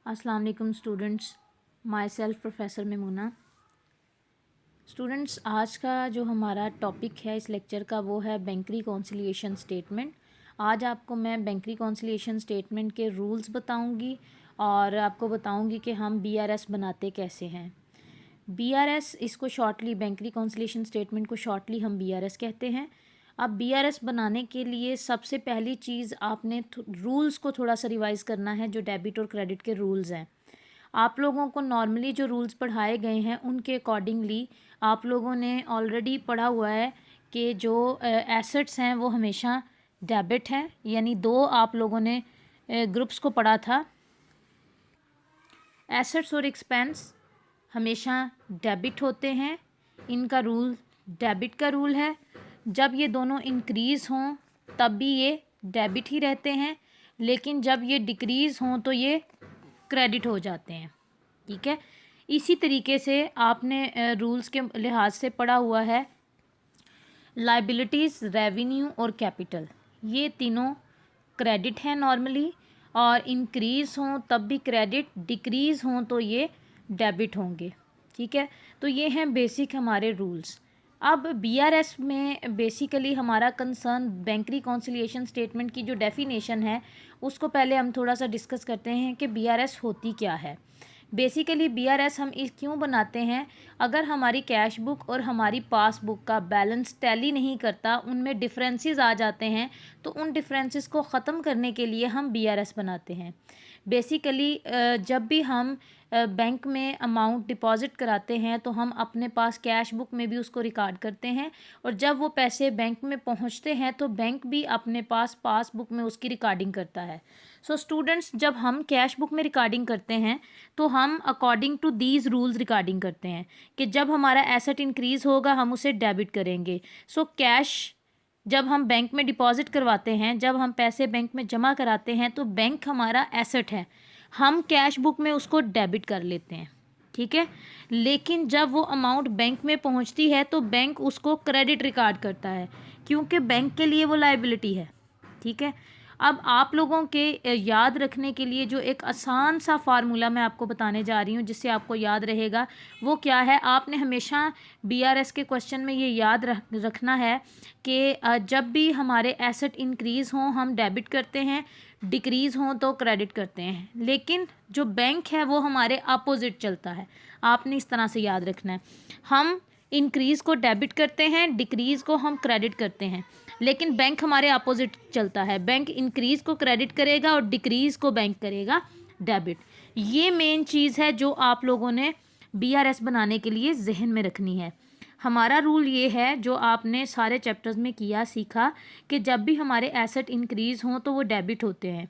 अस्सलाम वालेकुम students, myself professor Memuna. Students, आज का जो हमारा टॉपिक है इस लेक्चर का वो है बैंक रिकॉन्सिलिएशन स्टेटमेंट। आज आपको मैं बैंक रिकॉन्सिलिएशन स्टेटमेंट के रूल्स बताऊंगी और आपको बताऊंगी कि हम बीआरएस बनाते कैसे हैं। बीआरएस, इसको शॉर्टली बैंक रिकॉन्सिलिएशन स्टेटमेंट को शॉर्टली हम बीआरएस कहते हैं। अब बीआरएस बनाने के लिए सबसे पहली चीज़ आपने रूल्स को थोड़ा सा रिवाइज़ करना है, जो डेबिट और क्रेडिट के रूल्स हैं। आप लोगों को नॉर्मली जो रूल्स पढ़ाए गए हैं उनके अकॉर्डिंगली आप लोगों ने ऑलरेडी पढ़ा हुआ है कि जो एसेट्स हैं वो हमेशा डेबिट हैं, यानी दो आप लोगों ने ग्रुप्स को पढ़ा था। एसेट्स और एक्सपेंस हमेशा डेबिट होते हैं, इनका रूल डेबिट का रूल है। जब ये दोनों इंक्रीज़ हों तब भी ये डेबिट ही रहते हैं, लेकिन जब ये डिक्रीज़ हों तो ये क्रेडिट हो जाते हैं। ठीक है, इसी तरीके से आपने रूल्स के लिहाज से पढ़ा हुआ है लाइबिलिटीज़, रेवेन्यू और कैपिटल, ये तीनों क्रेडिट हैं नॉर्मली, और इंक्रीज़ हों तब भी क्रेडिट, डिक्रीज़ हों तो ये डेबिट होंगे। ठीक है, तो ये हैं बेसिक हमारे रूल्स। अब बीआरएस में बेसिकली हमारा कंसर्न बैंक रिकॉन्सिलिएशन स्टेटमेंट की जो डेफिनेशन है उसको पहले हम थोड़ा सा डिस्कस करते हैं कि बीआरएस होती क्या है। बेसिकली बीआरएस हम इस क्यों बनाते हैं, अगर हमारी कैश बुक और हमारी पासबुक का बैलेंस टैली नहीं करता, उनमें डिफरेंसेस आ जाते हैं, तो उन डिफरेंसेस को ख़त्म करने के लिए हम बीआरएस बनाते हैं। बेसिकली जब भी हम बैंक में अमाउंट डिपॉज़िट कराते हैं तो हम अपने पास कैश बुक में भी उसको रिकॉर्ड करते हैं, और जब वो पैसे बैंक में पहुंचते हैं तो बैंक भी अपने पास पासबुक में उसकी रिकॉर्डिंग करता है। सो स्टूडेंट्स, जब हम कैश बुक में रिकॉर्डिंग करते हैं तो हम according to these rules recording करते हैं कि जब हमारा एसेट इंक्रीज़ होगा हम उसे डेबिट करेंगे। सो कैश जब हम बैंक में डिपॉज़िट करवाते हैं, जब हम पैसे बैंक में जमा कराते हैं तो बैंक हमारा एसेट है, हम कैश बुक में उसको डेबिट कर लेते हैं। ठीक है, लेकिन जब वो अमाउंट बैंक में पहुंचती है तो बैंक उसको क्रेडिट रिकॉर्ड करता है, क्योंकि बैंक के लिए वो लायबिलिटी है। ठीक है, अब आप लोगों के याद रखने के लिए जो एक आसान सा फार्मूला मैं आपको बताने जा रही हूँ जिससे आपको याद रहेगा, वो क्या है, आपने हमेशा बीआरएस के क्वेश्चन में ये याद रखना है कि जब भी हमारे एसेट इंक्रीज़ हों हम डेबिट करते हैं, डिक्रीज़ हों तो क्रेडिट करते हैं, लेकिन जो बैंक है वो हमारे अपोजिट चलता है। आपने इस तरह से याद रखना है, हम इंक्रीज़ को डेबिट करते हैं, डिक्रीज़ को हम क्रेडिट करते हैं, लेकिन बैंक हमारे अपोजिट चलता है। बैंक इंक्रीज़ को क्रेडिट करेगा और डिक्रीज़ को बैंक करेगा डेबिट। ये मेन चीज़ है जो आप लोगों ने बीआरएस बनाने के लिए जहन में रखनी है। हमारा रूल ये है जो आपने सारे चैप्टर्स में किया सीखा कि जब भी हमारे एसेट इंक्रीज़ हों तो वो डेबिट होते हैं,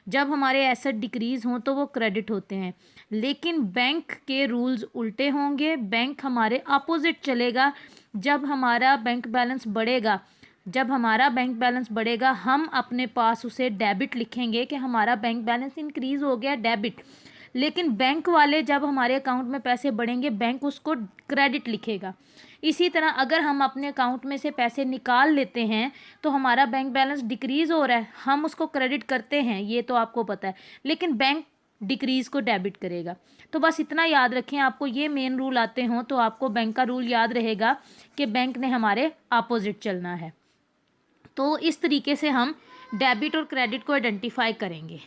जब हमारे एसेट डिक्रीज़ हों तो वो क्रेडिट होते हैं। लेकिन बैंक के रूल्स उल्टे होंगे, बैंक हमारे अपोजिट चलेगा। जब हमारा बैंक बैलेंस बढ़ेगा, जब हमारा बैंक बैलेंस बढ़ेगा हम अपने पास उसे डेबिट लिखेंगे कि हमारा बैंक बैलेंस इंक्रीज़ हो गया, डेबिट। लेकिन बैंक वाले जब हमारे अकाउंट में पैसे बढ़ेंगे बैंक उसको क्रेडिट लिखेगा। इसी तरह अगर हम अपने अकाउंट में से पैसे निकाल लेते हैं तो हमारा बैंक बैलेंस डिक्रीज़ हो रहा है, हम उसको क्रेडिट करते हैं, ये तो आपको पता है, लेकिन बैंक डिक्रीज़ को डेबिट करेगा। तो बस इतना याद रखें, आपको ये मेन रूल आते हों तो आपको बैंक का रूल याद रहेगा कि बैंक ने हमारे अपोजिट चलना है। तो इस तरीके से हम डेबिट और क्रेडिट को आइडेंटिफाई करेंगे।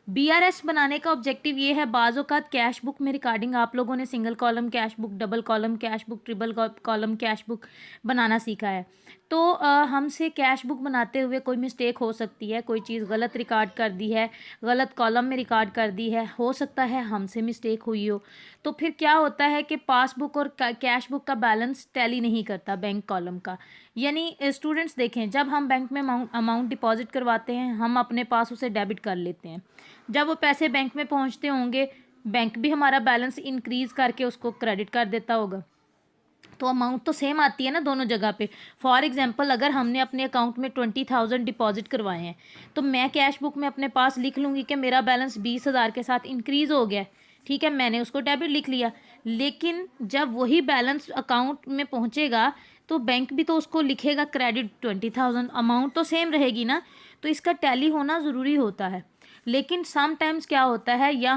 बीआरएस बनाने का ऑब्जेक्टिव ये है, बाज़ औक़ात कैश बुक में रिकॉर्डिंग आप लोगों ने single column cash book, double column cash book, triple column cash book बनाना सीखा है, तो हमसे कैश बुक बनाते हुए कोई मिस्टेक हो सकती है, कोई चीज़ गलत रिकॉर्ड कर दी है, गलत कॉलम में रिकॉर्ड कर दी है, हो सकता है हमसे मिस्टेक हुई हो। तो फिर क्या होता है कि पासबुक और कैश बुक का बैलेंस टैली नहीं करता बैंक कॉलम का। यानी स्टूडेंट्स देखें, जब हम बैंक में अमाउंट डिपॉजिट करवाते हैं हम अपने पास उसे डेबिट कर लेते हैं, जब वो पैसे बैंक में पहुंचते होंगे बैंक भी हमारा बैलेंस इंक्रीज़ करके उसको क्रेडिट कर देता होगा, तो अमाउंट तो सेम आती है ना दोनों जगह पे। फॉर एग्जांपल, अगर हमने अपने अकाउंट में 20,000 डिपॉजिट करवाए हैं तो मैं कैश बुक में अपने पास लिख लूँगी कि मेरा बैलेंस 20,000 के साथ इंक्रीज़ हो गया। ठीक है, मैंने उसको डेबिट लिख लिया, लेकिन जब वही बैलेंस अकाउंट में पहुँचेगा तो बैंक भी तो उसको लिखेगा क्रेडिट 20,000, अमाउंट तो सेम रहेगी ना। तो इसका टैली होना ज़रूरी होता है। लेकिन सम टाइम्स क्या होता है, या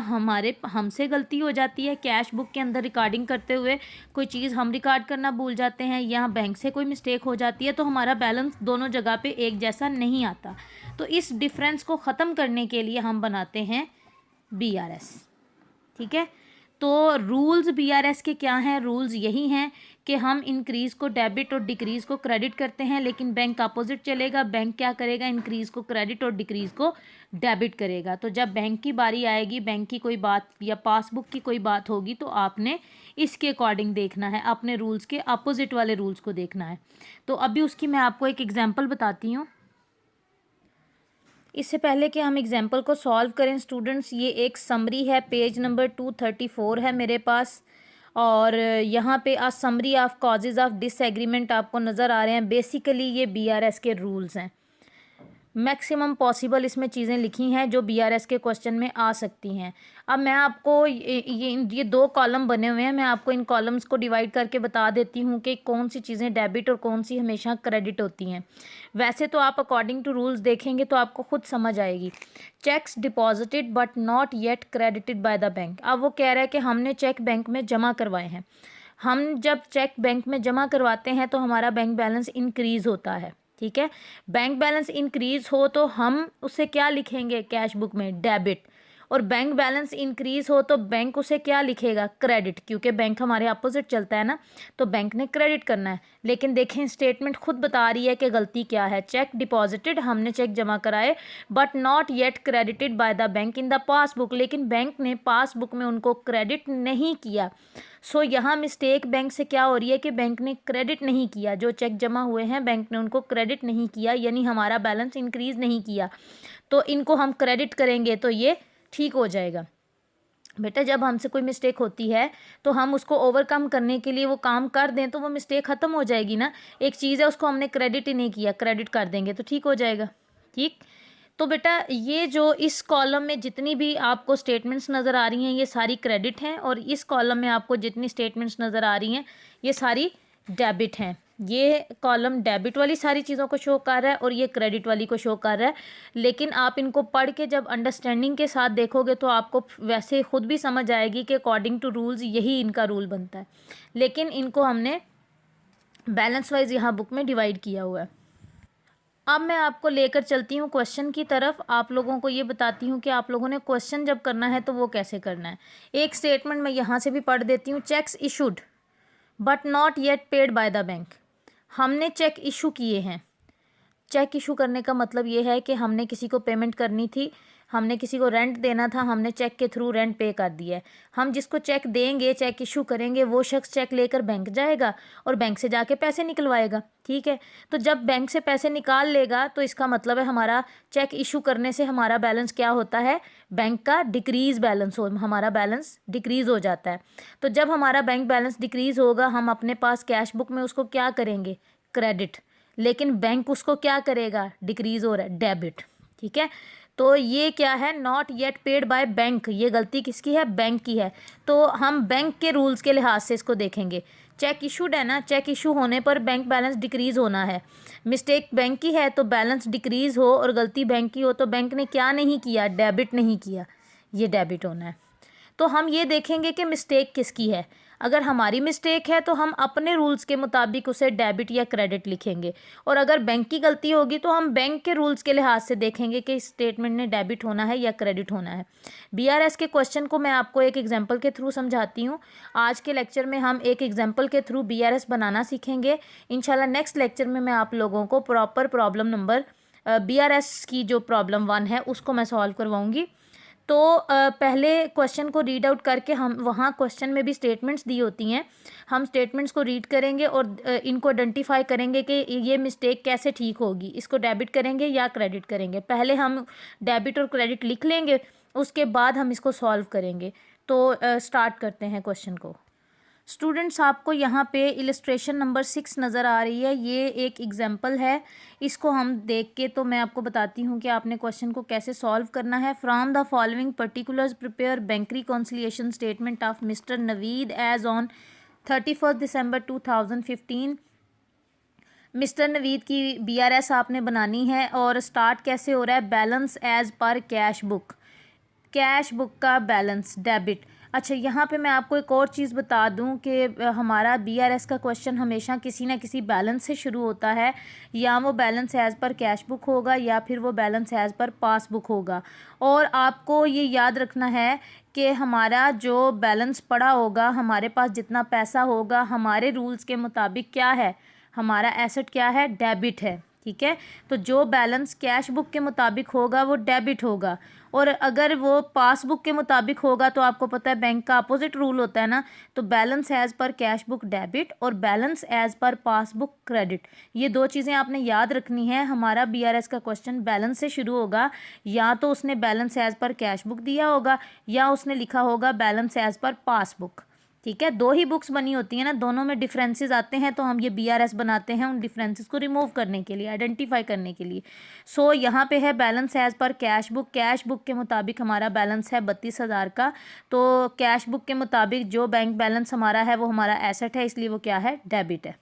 हमसे गलती हो जाती है कैश बुक के अंदर रिकॉर्डिंग करते हुए, कोई चीज़ हम रिकॉर्ड करना भूल जाते हैं, या बैंक से कोई मिस्टेक हो जाती है, तो हमारा बैलेंस दोनों जगह पे एक जैसा नहीं आता। तो इस डिफरेंस को ख़त्म करने के लिए हम बनाते हैं BRS। ठीक है, तो रूल्स BRS के क्या हैं? रूल्स यही हैं कि हम इंक्रीज़ को डेबिट और डिक्रीज़ को क्रेडिट करते हैं, लेकिन बैंक अपोजिट चलेगा। बैंक क्या करेगा? इंक्रीज़ को क्रेडिट और डिक्रीज़ को डेबिट करेगा। तो जब बैंक की बारी आएगी, बैंक की कोई बात या पासबुक की कोई बात होगी, तो आपने इसके अकॉर्डिंग देखना है, अपने रूल्स के अपोजिट वाले रूल्स को देखना है। तो अभी उसकी मैं आपको एक एग्जाम्पल बताती हूँ। इससे पहले कि हम एग्जाम्पल को सॉल्व करें स्टूडेंट्स, ये एक समरी है, पेज नंबर 234 है मेरे पास, और यहाँ पे a summary of causes of disagreement आपको नज़र आ रहे हैं। बेसिकली ये BRS के रूल्स हैं। मैक्सिमम पॉसिबल इसमें चीज़ें लिखी हैं जो BRS के क्वेश्चन में आ सकती हैं। अब मैं आपको ये दो कॉलम बने हुए हैं, मैं आपको इन कॉलम्स को डिवाइड करके बता देती हूँ कि कौन सी चीज़ें डेबिट और कौन सी हमेशा क्रेडिट होती हैं। वैसे तो आप अकॉर्डिंग टू रूल्स देखेंगे तो आपको खुद समझ आएगी। Checks deposited but not yet credited bye the bank. अब वो कह रहा है कि हमने चेक बैंक में जमा करवाए हैं। हम जब चेक बैंक में जमा करवाते हैं तो हमारा बैंक बैलेंस इंक्रीज़ होता है। ठीक है, बैंक बैलेंस इंक्रीज हो तो हम उसे क्या लिखेंगे कैश बुक में? डेबिट। और बैंक बैलेंस इंक्रीज हो तो बैंक उसे क्या लिखेगा? क्रेडिट, क्योंकि बैंक हमारे अपोजिट चलता है ना, तो बैंक ने क्रेडिट करना है। लेकिन देखें स्टेटमेंट खुद बता रही है कि गलती क्या है। चेक डिपॉजिटेड, हमने चेक जमा कराए, but not yet credited bye the bank in the passbook, लेकिन बैंक ने पासबुक में उनको क्रेडिट नहीं किया। सो यहाँ मिस्टेक बैंक से क्या हो रही है कि बैंक ने क्रेडिट नहीं किया। जो चेक जमा हुए हैं बैंक ने उनको क्रेडिट नहीं किया, यानी हमारा बैलेंस इंक्रीज नहीं किया। तो इनको हम क्रेडिट करेंगे तो ये ठीक हो जाएगा। बेटा जब हमसे कोई मिस्टेक होती है तो हम उसको ओवरकम करने के लिए वो काम कर दें तो वो मिस्टेक ख़त्म हो जाएगी ना। एक चीज़ है उसको हमने क्रेडिट ही नहीं किया, क्रेडिट कर देंगे तो ठीक हो जाएगा। ठीक, तो बेटा ये जो इस कॉलम में जितनी भी आपको स्टेटमेंट्स नज़र आ रही हैं ये सारी क्रेडिट हैं, और इस कॉलम में आपको जितनी स्टेटमेंट्स नज़र आ रही हैं ये सारी डेबिट हैं। ये कॉलम डेबिट वाली सारी चीज़ों को शो कर रहा है और ये क्रेडिट वाली को शो कर रहा है। लेकिन आप इनको पढ़ के जब अंडरस्टैंडिंग के साथ देखोगे तो आपको वैसे खुद भी समझ आएगी कि अकॉर्डिंग टू रूल्स यही इनका रूल बनता है, लेकिन इनको हमने बैलेंस वाइज यहाँ बुक में डिवाइड किया हुआ है। अब मैं आपको लेकर चलती हूँ क्वेश्चन की तरफ। आप लोगों को ये बताती हूँ कि आप लोगों ने क्वेश्चन जब करना है तो वो कैसे करना है। एक स्टेटमेंट मैं यहाँ से भी पढ़ देती हूँ। Cheques issued but not yet paid by the bank. हमने चेक इशू किए हैं। चेक इशू करने का मतलब ये है कि हमने किसी को पेमेंट करनी थी, हमने किसी को रेंट देना था, हमने चेक के थ्रू रेंट पे कर दिया है। हम जिसको चेक देंगे, चेक इशू करेंगे, वो शख्स चेक लेकर बैंक जाएगा और बैंक से जाके पैसे निकलवाएगा। ठीक है, तो जब बैंक से पैसे निकाल लेगा तो इसका मतलब है हमारा चेक इशू करने से हमारा बैलेंस क्या होता है? बैंक का डिक्रीज बैलेंस हो, हमारा बैलेंस डिक्रीज हो जाता है। तो जब हमारा बैंक बैलेंस डिक्रीज होगा हम अपने पास कैश बुक में उसको क्या करेंगे? क्रेडिट। लेकिन बैंक उसको क्या करेगा? डिक्रीज हो रहा है, डेबिट। ठीक है, तो ये क्या है? Not yet paid by bank. ये गलती किसकी है? बैंक की है। तो हम बैंक के रूल्स के लिहाज से इसको देखेंगे। चेक इशूड है ना, चेक इशू होने पर बैंक बैलेंस डिक्रीज होना है। मिस्टेक बैंक की है तो बैलेंस डिक्रीज हो, और गलती बैंक की हो तो बैंक ने क्या नहीं किया? डेबिट नहीं किया, ये डेबिट होना है। तो हम ये देखेंगे कि मिस्टेक किसकी है। अगर हमारी मिस्टेक है तो हम अपने रूल्स के मुताबिक उसे डेबिट या क्रेडिट लिखेंगे, और अगर बैंक की गलती होगी तो हम बैंक के रूल्स के लिहाज से देखेंगे कि इस स्टेटमेंट ने डेबिट होना है या क्रेडिट होना है। BRS के क्वेश्चन को मैं आपको एक एग्जाम्पल के थ्रू समझाती हूँ। आज के लेक्चर में हम एक एग्जाम्पल के थ्रू BRS बनाना सीखेंगे। इंशाल्लाह नेक्स्ट लेक्चर में मैं आप लोगों को प्रॉपर प्रॉब्लम नंबर BRS की जो प्रॉब्लम 1 है उसको मैं सॉल्व करवाऊँगी। तो पहले क्वेश्चन को रीड आउट करके, हम वहाँ क्वेश्चन में भी स्टेटमेंट्स दी होती हैं, हम स्टेटमेंट्स को रीड करेंगे और इनको आइडेंटिफाई करेंगे कि ये मिस्टेक कैसे ठीक होगी, इसको डेबिट करेंगे या क्रेडिट करेंगे। पहले हम डेबिट और क्रेडिट लिख लेंगे, उसके बाद हम इसको सॉल्व करेंगे। तो स्टार्ट करते हैं क्वेश्चन को। स्टूडेंट्स आपको यहाँ पे इलस्ट्रेशन नंबर 6 नज़र आ रही है। ये एक एग्जाम्पल है, इसको हम देख के तो मैं आपको बताती हूँ कि आपने क्वेश्चन को कैसे सॉल्व करना है। From the following particulars prepare bank reconciliation statement of Mister Naveed as on 31 December 2015। Mister Naveed की BRS आपने बनानी है और स्टार्ट कैसे हो रहा है, balance as per cash book का बैलेंस डेबिट। अच्छा, यहाँ पे मैं आपको एक और चीज़ बता दूँ कि हमारा BRS का क्वेश्चन हमेशा किसी ना किसी बैलेंस से शुरू होता है, या वो balance as per cash book होगा या फिर वो बैलेंस एज़ पर पासबुक होगा। और आपको ये याद रखना है कि हमारा जो बैलेंस पड़ा होगा, हमारे पास जितना पैसा होगा, हमारे रूल्स के मुताबिक क्या है, हमारा एसेट क्या है, डेबिट है। ठीक है, तो जो बैलेंस कैश बुक के मुताबिक होगा वो डेबिट होगा, और अगर वो पासबुक के मुताबिक होगा तो आपको पता है बैंक का अपोजिट रूल होता है ना, तो balance as per cash book debit और balance as per passbook credit. ये दो चीज़ें आपने याद रखनी है। हमारा BRS का क्वेश्चन बैलेंस से शुरू होगा, या तो उसने balance as per cash book दिया होगा या उसने लिखा होगा बैलेंस एज पर पासबुक। ठीक है, दो ही बुक्स बनी होती हैं ना, दोनों में डिफरेंसेस आते हैं, तो हम ये BRS बनाते हैं उन डिफरेंसेस को रिमूव करने के लिए, आइडेंटिफाई करने के लिए। सो यहाँ पे है balance as per cash book के मुताबिक हमारा बैलेंस है 32,000 का। तो कैश बुक के मुताबिक जो बैंक बैलेंस हमारा है वो हमारा एसेट है, इसलिए वो क्या है, डेबिट है।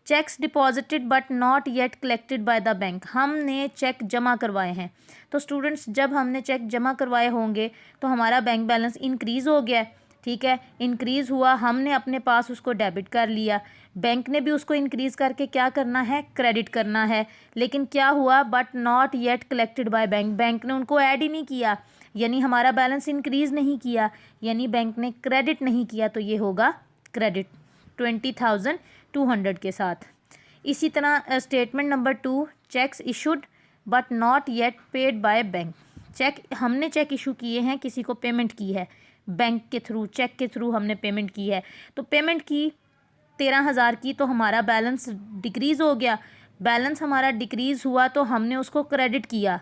Checks deposited but not yet collected by the bank, हमने चेक जमा करवाए हैं। तो स्टूडेंट्स, जब हमने चेक जमा करवाए होंगे तो हमारा बैंक बैलेंस इंक्रीज़ हो गया है। ठीक है, इंक्रीज़ हुआ, हमने अपने पास उसको डेबिट कर लिया, बैंक ने भी उसको इंक्रीज़ करके क्या करना है, क्रेडिट करना है। लेकिन क्या हुआ, but not yet collected by bank ने उनको ऐड ही नहीं किया, यानी हमारा बैलेंस इंक्रीज़ नहीं किया, यानी बैंक ने क्रेडिट नहीं किया, तो ये होगा क्रेडिट 20,200 के साथ। इसी तरह statement number 2, cheques issued but not yet paid by bank. हमने चेक इशू किए हैं, किसी को पेमेंट की है बैंक के थ्रू, चेक के थ्रू हमने पेमेंट की है, तो पेमेंट की 13,000 की, तो हमारा बैलेंस डिक्रीज़ हो गया। बैलेंस हमारा डिक्रीज़ हुआ तो हमने उसको क्रेडिट किया,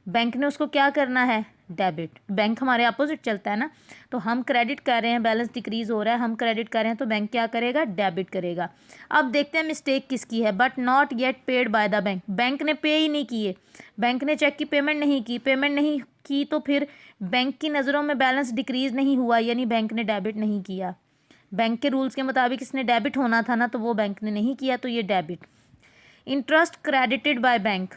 बैंक ने उसको क्या करना है, डेबिट। बैंक हमारे अपोजिट चलता है ना, तो हम क्रेडिट कर रहे हैं, बैलेंस डिक्रीज़ हो रहा है, हम क्रेडिट कर रहे हैं, तो बैंक क्या करेगा, डेबिट करेगा। अब देखते हैं मिस्टेक किसकी है, but not yet paid by the bank ने पे ही नहीं किए, बैंक ने चेक की पेमेंट नहीं की, तो फिर बैंक की नज़रों में बैलेंस डिक्रीज़ नहीं हुआ, यानी बैंक ने डेबिट नहीं किया। बैंक के रूल्स के मुताबिक इसने डेबिट होना था ना, तो वो बैंक ने नहीं किया, तो ये debit. Interest credited by bank,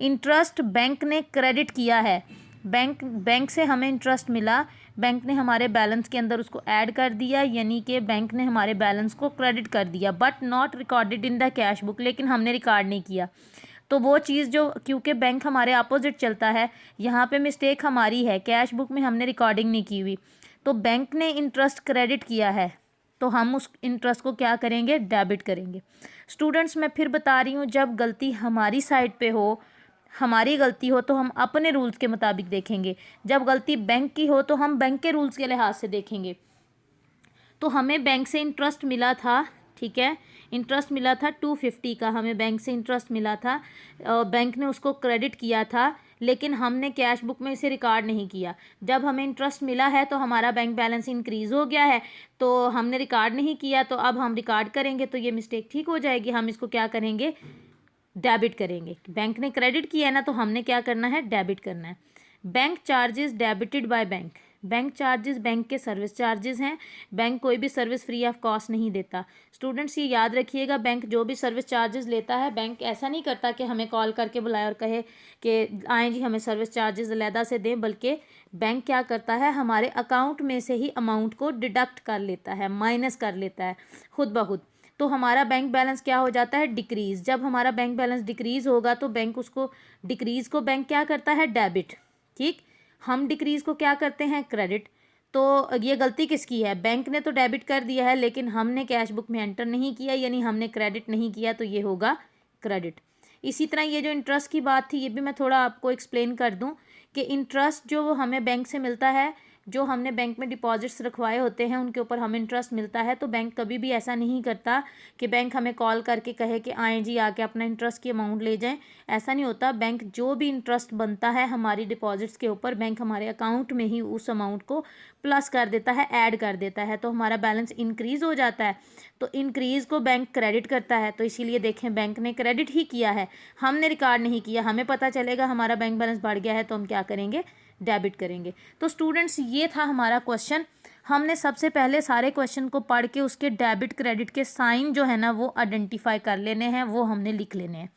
interest bank ने क्रेडिट किया है, बैंक से हमें इंटरेस्ट मिला, बैंक ने हमारे बैलेंस के अंदर उसको ऐड कर दिया, यानी कि बैंक ने हमारे बैलेंस को क्रेडिट कर दिया, but not recorded in the cash book, लेकिन हमने रिकॉर्ड नहीं किया। तो वो चीज़ जो, क्योंकि बैंक हमारे अपोजिट चलता है, यहाँ पे मिस्टेक हमारी है, कैश बुक में हमने रिकॉर्डिंग नहीं की हुई, तो बैंक ने इंटरेस्ट क्रेडिट किया है, तो हम उस इंटरेस्ट को क्या करेंगे, डेबिट करेंगे। स्टूडेंट्स, मैं फिर बता रही हूँ, जब गलती हमारी साइड पे हो, हमारी गलती हो, तो हम अपने रूल्स के मुताबिक देखेंगे, जब गलती बैंक की हो तो हम बैंक के रूल्स के लिहाज से देखेंगे। तो हमें बैंक से इंटरेस्ट मिला था, ठीक है, इंटरेस्ट मिला था 250 का, हमें बैंक से इंटरेस्ट मिला था, बैंक ने उसको क्रेडिट किया था, लेकिन हमने कैश बुक में इसे रिकॉर्ड नहीं किया। जब हमें इंटरेस्ट मिला है तो हमारा बैंक बैलेंस इंक्रीज़ हो गया है, तो हमने रिकॉर्ड नहीं किया, तो अब हम रिकॉर्ड करेंगे, तो ये मिस्टेक ठीक हो जाएगी, हम इसको क्या करेंगे, डेबिट करेंगे। बैंक ने क्रेडिट किया है ना, तो हमने क्या करना है, डेबिट करना है। Bank charges debited by bank charges bank के सर्विस चार्जेस हैं, बैंक कोई भी सर्विस फ्री ऑफ कॉस्ट नहीं देता। स्टूडेंट्स, ये याद रखिएगा, बैंक जो भी सर्विस चार्जेस लेता है, बैंक ऐसा नहीं करता कि हमें कॉल करके बुलाए और कहे कि आएँ जी हमें सर्विस चार्जेस अलहदा से दें, बल्कि बैंक क्या करता है, हमारे अकाउंट में से ही अमाउंट को डिडक्ट कर लेता है, माइनस कर लेता है खुद ब खुद। तो हमारा बैंक बैलेंस क्या हो जाता है, डिक्रीज़। जब हमारा बैंक बैलेंस डिक्रीज़ होगा तो बैंक उसको, डिक्रीज़ को बैंक क्या करता है, डेबिट। ठीक, हम डिक्रीज़ को क्या करते हैं, क्रेडिट। तो ये गलती किसकी है, बैंक ने तो डेबिट कर दिया है, लेकिन हमने कैश बुक में एंटर नहीं किया, यानी हमने क्रेडिट नहीं किया, तो ये होगा क्रेडिट। इसी तरह ये जो इंटरेस्ट की बात थी, ये भी मैं थोड़ा आपको एक्सप्लेन कर दूं कि इंटरेस्ट जो हमें बैंक से मिलता है, जो हमने बैंक में डिपॉजिट्स रखवाए होते हैं, उनके ऊपर हमें इंटरेस्ट मिलता है, तो बैंक कभी भी ऐसा नहीं करता कि बैंक हमें कॉल करके कहे कि आएँ जी आके अपना इंटरेस्ट की अमाउंट ले जाएं। ऐसा नहीं होता, बैंक जो भी इंटरेस्ट बनता है हमारी डिपॉजिट्स के ऊपर, बैंक हमारे अकाउंट में ही उस अमाउंट को प्लस कर देता है, ऐड कर देता है, तो हमारा बैलेंस इंक्रीज़ हो जाता है। तो इंक्रीज़ को बैंक क्रेडिट करता है, तो इसीलिए देखें बैंक ने क्रेडिट ही किया है, हमने रिकॉर्ड नहीं किया। हमें पता चलेगा हमारा बैंक बैलेंस बढ़ गया है तो हम क्या करेंगे, डेबिट करेंगे। तो स्टूडेंट्स, ये था हमारा क्वेश्चन। हमने सबसे पहले सारे क्वेश्चन को पढ़ के उसके डेबिट क्रेडिट के साइन जो है ना वो आइडेंटिफाई कर लेने हैं, वो हमने लिख लेने हैं।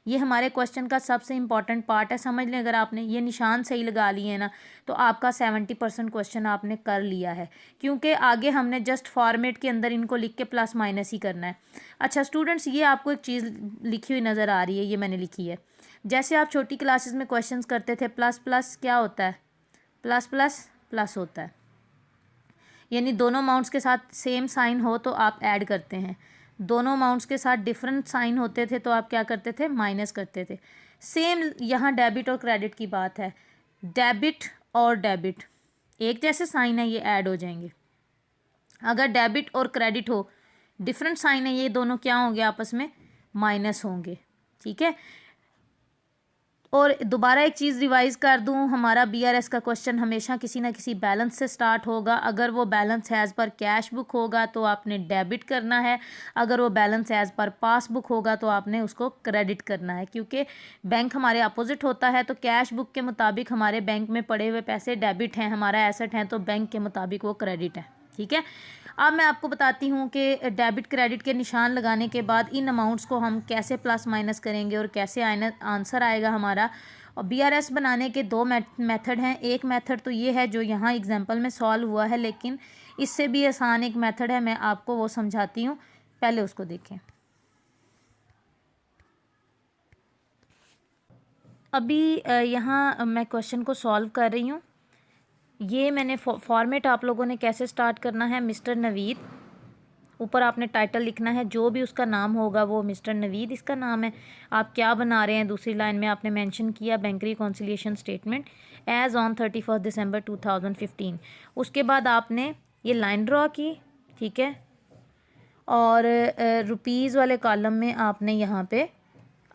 ये हमारे क्वेश्चन का सबसे इम्पॉर्टेंट पार्ट है। समझ लें, अगर आपने ये निशान सही लगा लिए ना तो आपका 70% क्वेश्चन आपने कर लिया है, क्योंकि आगे हमने जस्ट फॉर्मेट के अंदर इनको लिख के प्लस माइनस ही करना है। अच्छा स्टूडेंट्स, ये आपको एक चीज़ लिखी हुई नज़र आ रही है, ये मैंने लिखी है। जैसे आप छोटी क्लासेस में क्वेश्चंस करते थे, प्लस प्लस क्या होता है, प्लस प्लस प्लस होता है, यानी दोनों अमाउंट्स के साथ सेम साइन हो तो आप ऐड करते हैं, दोनों अमाउंट्स के साथ डिफरेंट साइन होते थे तो आप क्या करते थे, माइनस करते थे। सेम यहाँ डेबिट और क्रेडिट की बात है। डेबिट और डेबिट एक जैसे साइन है, ये ऐड हो जाएंगे। अगर डेबिट और क्रेडिट हो, डिफरेंट साइन है, ये दोनों क्या होंगे, आपस में माइनस होंगे। ठीक है। और दोबारा एक चीज़ रिवाइज़ कर दूं, हमारा बीआरएस का क्वेश्चन हमेशा किसी ना किसी बैलेंस से स्टार्ट होगा। अगर वो balance as per cash book होगा तो आपने डेबिट करना है, अगर वो बैलेंस एज़ पर पासबुक होगा तो आपने उसको क्रेडिट करना है, क्योंकि बैंक हमारे अपोजिट होता है। तो कैश बुक के मुताबिक हमारे बैंक में पड़े हुए पैसे डेबिट हैं, हमारा एसेट हैं, तो बैंक के मुताबिक वो क्रेडिट है। ठीक है। अब मैं आपको बताती हूँ कि डेबिट क्रेडिट के निशान लगाने के बाद इन अमाउंट्स को हम कैसे प्लस माइनस करेंगे और कैसे आंसर आएगा हमारा। और बीआरएस बनाने के दो मेथड हैं। एक मेथड तो ये है जो यहाँ एग्जांपल में सॉल्व हुआ है, लेकिन इससे भी आसान एक मेथड है, मैं आपको वो समझाती हूँ, पहले उसको देखें। अभी यहाँ मैं क्वेश्चन को सॉल्व कर रही हूँ। ये मैंने फॉर्मेट आप लोगों ने कैसे स्टार्ट करना है, मिस्टर नवीद, ऊपर आपने टाइटल लिखना है, जो भी उसका नाम होगा वो मिस्टर नवीद इसका नाम है। आप क्या बना रहे हैं, दूसरी लाइन में आपने मेंशन किया bank reconciliation statement as on 31 दिसंबर 2015। उसके बाद आपने ये लाइन ड्रॉ की, ठीक है, और रुपीज़ वाले कॉलम में आपने यहाँ पे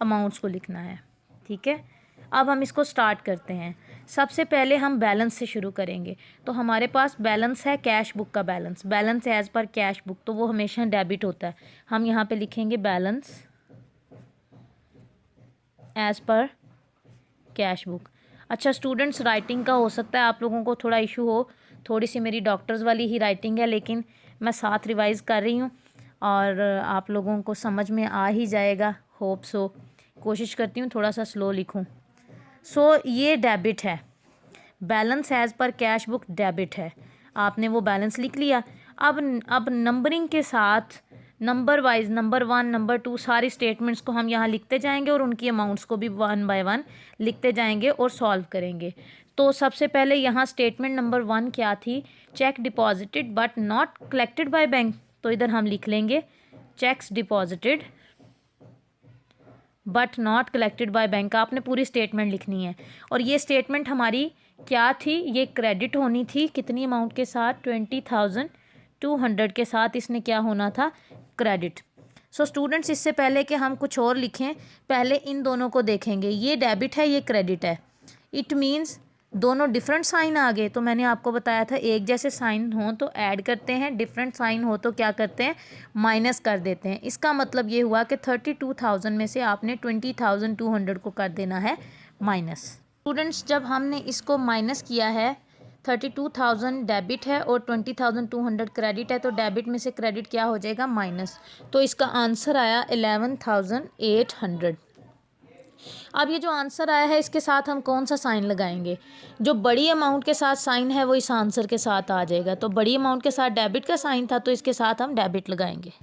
अमाउंट्स को लिखना है। ठीक है। अब हम इसको स्टार्ट करते हैं। सबसे पहले हम बैलेंस से शुरू करेंगे। तो हमारे पास बैलेंस है कैश बुक का balance, balance as per cash book, तो वो हमेशा डेबिट होता है। हम यहाँ पे लिखेंगे balance as per cash book. अच्छा स्टूडेंट्स, राइटिंग का हो सकता है आप लोगों को थोड़ा इशू हो, थोड़ी सी मेरी डॉक्टर्स वाली ही राइटिंग है, लेकिन मैं साथ रिवाइज़ कर रही हूँ और आप लोगों को समझ में आ ही जाएगा, होप सो। कोशिश करती हूँ थोड़ा सा स्लो लिखूँ। सो ये डेबिट है, balance as per cash book debit है, आपने वो बैलेंस लिख लिया। अब नंबरिंग के साथ नंबर वाइज नंबर 1 नंबर 2 सारी स्टेटमेंट्स को हम यहाँ लिखते जाएंगे और उनकी अमाउंट्स को भी 1 बाय 1 लिखते जाएंगे और सॉल्व करेंगे। तो सबसे पहले यहाँ स्टेटमेंट नंबर 1 क्या थी, check deposited but not collected by bank, तो इधर हम लिख लेंगे checks deposited but not collected by bank. आपने पूरी स्टेटमेंट लिखनी है। और ये स्टेटमेंट हमारी क्या थी, ये क्रेडिट होनी थी, कितनी अमाउंट के साथ, 20,200 के साथ इसने क्या होना था, क्रेडिट। सो स्टूडेंट्स, इससे पहले कि हम कुछ और लिखें, पहले इन दोनों को देखेंगे, ये डेबिट है, ये क्रेडिट है। इट मीन्स दोनों डिफरेंट साइन आ गए, तो मैंने आपको बताया था एक जैसे साइन हो तो ऐड करते हैं, डिफरेंट साइन हो तो क्या करते हैं, माइनस कर देते हैं। इसका मतलब ये हुआ कि 32,000 में से आपने 20,200 को कर देना है माइनस। स्टूडेंट्स, जब हमने इसको माइनस किया है, 32,000 डेबिट है और 20,200 क्रेडिट है, तो डेबिट में से क्रेडिट क्या हो जाएगा, माइनस। तो इसका आंसर आया 11,800। अब ये जो आंसर आया है इसके साथ हम कौन सा साइन लगाएंगे, जो बड़ी अमाउंट के साथ साइन है वो इस आंसर के साथ आ जाएगा। तो बड़ी अमाउंट के साथ डेबिट का साइन था तो इसके साथ हम डेबिट लगाएंगे।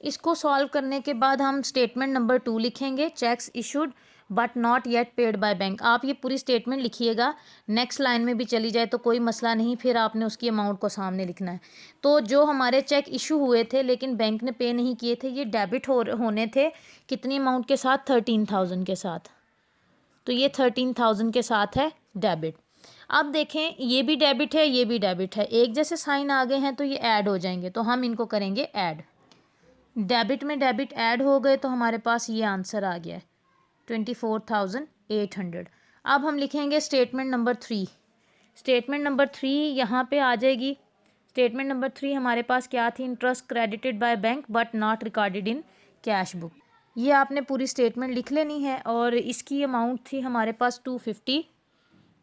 इसको सॉल्व करने के बाद हम स्टेटमेंट नंबर 2 लिखेंगे, cheques issued but not yet paid by bank. आप ये पूरी स्टेटमेंट लिखिएगा, नेक्स्ट लाइन में भी चली जाए तो कोई मसला नहीं, फिर आपने उसकी अमाउंट को सामने लिखना है। तो जो हमारे चेक इशू हुए थे लेकिन बैंक ने पे नहीं किए थे, ये डेबिट होने थे कितनी अमाउंट के साथ, 13,000 के साथ। तो ये 13,000 के साथ है डेबिट। अब देखें, ये भी डेबिट है, ये भी डेबिट है, एक जैसे साइन आ गए हैं तो ये ऐड हो जाएंगे, तो हम इनको करेंगे ऐड। डेबिट में डेबिट ऐड हो गए तो हमारे पास ये आंसर आ गया है 24,800। अब हम लिखेंगे स्टेटमेंट नंबर 3। स्टेटमेंट नंबर 3 यहाँ पे आ जाएगी। स्टेटमेंट नंबर 3 हमारे पास क्या थी, interest credited by bank but not recorded in cash book. ये आपने पूरी स्टेटमेंट लिख लेनी है और इसकी अमाउंट थी हमारे पास 250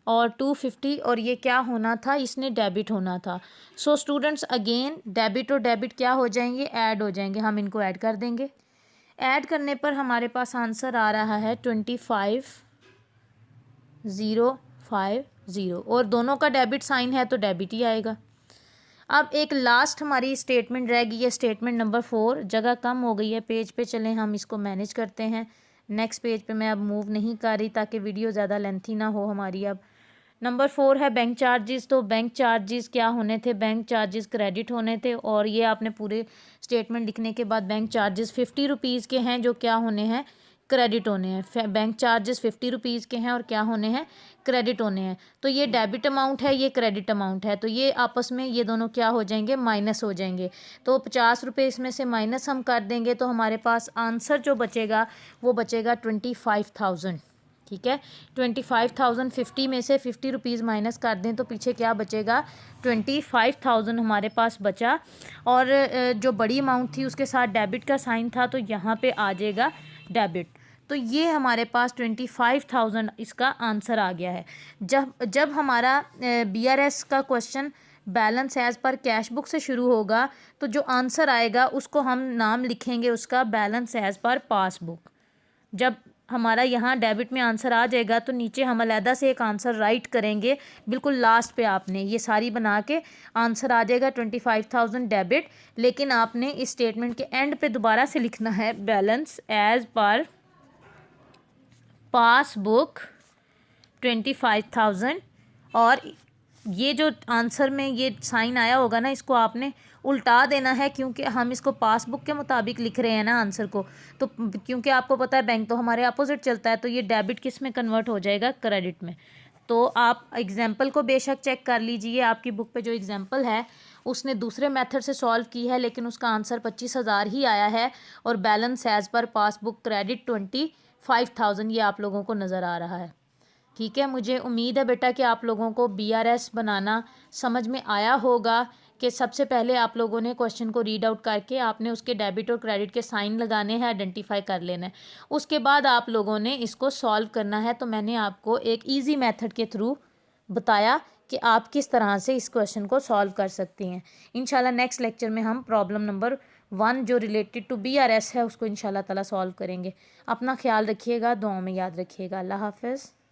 और 250 और ये क्या होना था, इसने डेबिट होना था। सो स्टूडेंट्स अगेन डेबिट और डेबिट क्या हो जाएंगे, ऐड हो जाएंगे। हम इनको ऐड कर देंगे। ऐड करने पर हमारे पास आंसर आ रहा है 25,050 और दोनों का डेबिट साइन है तो डेबिट ही आएगा। अब एक लास्ट हमारी स्टेटमेंट रह गई है, स्टेटमेंट नंबर 4। जगह कम हो गई है, पेज पे चलें, हम इसको मैनेज करते हैं। नेक्स्ट पेज पे मैं अब मूव नहीं कर रही ताकि वीडियो ज़्यादा लेंथी ना हो हमारी। अब नंबर 4 है बैंक चार्जेस। तो बैंक चार्जेस क्या होने थे, बैंक चार्जेस क्रेडिट होने थे और ये आपने पूरे स्टेटमेंट लिखने के बाद बैंक चार्जेस 50 रुपीज़ के हैं जो क्या होने हैं, क्रेडिट होने हैं। बैंक चार्जेस 50 रुपीज़ के हैं और क्या होने हैं, क्रेडिट होने हैं। तो ये डेबिट अमाउंट है, ये क्रेडिट अमाउंट है, तो ये आपस में ये दोनों क्या हो जाएंगे, माइनस हो जाएंगे। तो 50 रुपये इसमें से माइनस हम कर देंगे तो हमारे पास आंसर जो बचेगा वो बचेगा 25,000। ठीक है, 25,000 50 में से 50 रुपीज़ माइनस कर दें तो पीछे क्या बचेगा, 25,000 हमारे पास बचा। और जो बड़ी अमाउंट थी उसके साथ डेबिट का साइन था तो यहाँ पे आ जाएगा डेबिट। तो ये हमारे पास 25,000 इसका आंसर आ गया है। जब हमारा BRS का question balance as per cash book से शुरू होगा तो जो आंसर आएगा उसको हम नाम लिखेंगे उसका बैलेंस एज पर पासबुक। जब हमारा यहाँ डेबिट में आंसर आ जाएगा तो नीचे हम अलहदा से एक आंसर राइट करेंगे, बिल्कुल लास्ट पे आपने ये सारी बना के आंसर आ जाएगा 25,000 डेबिट। लेकिन आपने इस स्टेटमेंट के एंड पे दोबारा से लिखना है बैलेंस एज पर पासबुक 25,000। और ये जो आंसर में ये साइन आया होगा ना, इसको आपने उल्टा देना है क्योंकि हम इसको पासबुक के मुताबिक लिख रहे हैं ना आंसर को। तो क्योंकि आपको पता है बैंक तो हमारे अपोजिट चलता है तो ये डेबिट किस में कन्वर्ट हो जाएगा, क्रेडिट में। तो आप एग्जाम्पल को बेशक चेक कर लीजिए, आपकी बुक पे जो एग्जाम्पल है उसने दूसरे मेथड से सॉल्व की है लेकिन उसका आंसर 25,000 ही आया है और balance as per passbook credit 25,000 ये आप लोगों को नज़र आ रहा है। ठीक है, मुझे उम्मीद है बेटा कि आप लोगों को BRS बनाना समझ में आया होगा कि सबसे पहले आप लोगों ने क्वेश्चन को रीड आउट करके आपने उसके डेबिट और क्रेडिट के साइन लगाने हैं, आइडेंटिफाई कर लेना है। उसके बाद आप लोगों ने इसको सॉल्व करना है। तो मैंने आपको एक ईजी मेथड के थ्रू बताया कि आप किस तरह से इस क्वेश्चन को सॉल्व कर सकती हैं। इंशाल्लाह नेक्स्ट लेक्चर में हम प्रॉब्लम नंबर 1 जो रिलेटेड टू BRS है उसको इंशाल्लाह ताला सॉल्व करेंगे। अपना ख्याल रखिएगा, दुआओं में याद रखिएगा। अल्लाह हाफ़िज़।